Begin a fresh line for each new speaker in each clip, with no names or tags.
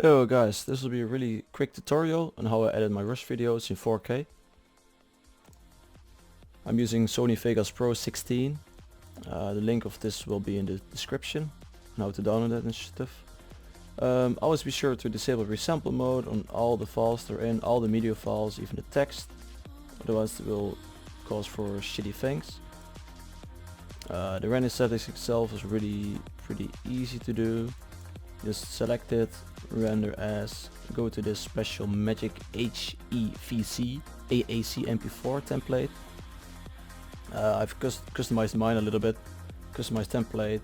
Hello guys, this will be a really quick tutorial on how I edit my Rush videos in 4K. I'm using Sony Vegas Pro 16. The link of this will be in the description on how to download that and stuff. Always be sure to disable resample mode on all the files that are in, all the media files, even the text. Otherwise it will cause for shitty things. The render settings itself is really pretty easy to do. Just select it, render as, go to this special Magic HEVC AAC MP4 template. I've customized mine a little bit, customized template.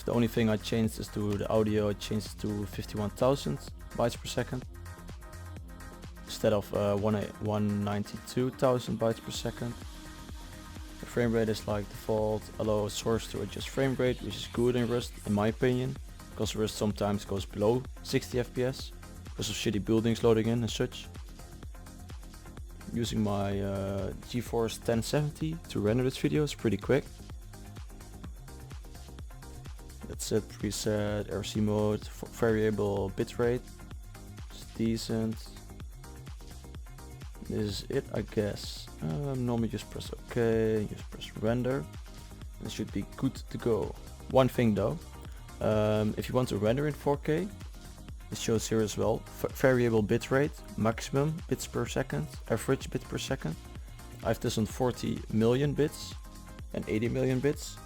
The only thing I changed is to the audio. I changed it to 51,000 bytes per second instead of 192,000 bytes per second. The frame rate is like default. Allow source to adjust frame rate, which is good in Rust in my opinion, because Rust sometimes goes below 60 FPS because of shitty buildings loading in and such. Using my GeForce 1070 to render this video is pretty quick. That's it, preset, RC mode, variable bitrate, it's decent. This is it, I guess. Normally just press OK, just press render, and it should be good to go. One thing though, if you want to render in 4K, it shows here as well, variable bitrate, maximum bits per second, average bit per second. I have this on 40 million bits and 80 million bits.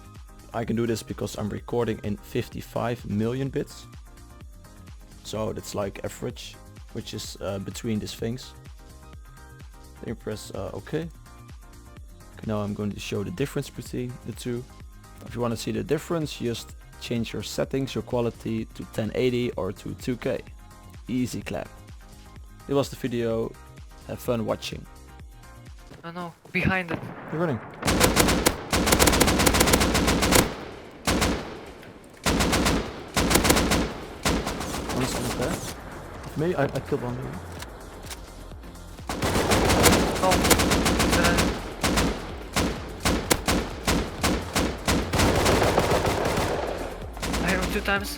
I can do this because I'm recording in 55 million bits. So that's like average, which is between these things. Then you press OK. Okay. Now I'm going to show the difference between the two. If you want to see the difference, just change your settings, your quality to 1080 or to 2K. Easy clap. It was the video. Have fun watching.
No, behind it.
You're running. One is there. Maybe I killed one. Maybe.
Oh, I hit him 2 times.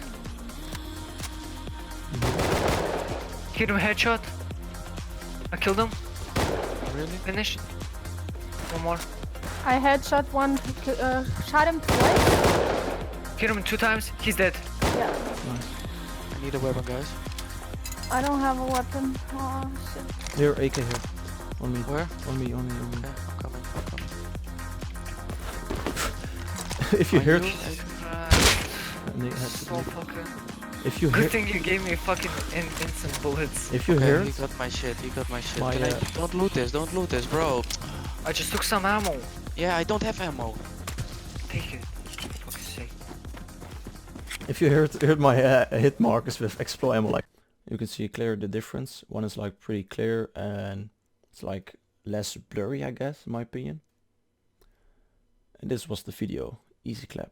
Hit him headshot. I killed him.
Really?
Finished. One more.
I headshot one, shot him twice.
Hit him 2 times. He's dead.
Yeah.
Nice.
I need a weapon, guys.
I don't have a weapon. Oh shit.
Here, AK here. On me.
Where?
On me, on me, on me.
Okay, I'm coming, I'm coming.
If you
Are
heard...
you-
So fucking.
If you
Good
hear...
thing you gave me fucking instant bullets.
If you
Okay,
hear...
he got my shit, he got my shit.
My,
Can I... Don't loot this, bro.
I just took some ammo.
Yeah, I don't have ammo.
Take it. For fuck's sake.
If you heard my hit markers with explode ammo, like, you can see clear the difference. One is like pretty clear and it's like less blurry, I guess, in my opinion. And this was the video. Easy clap.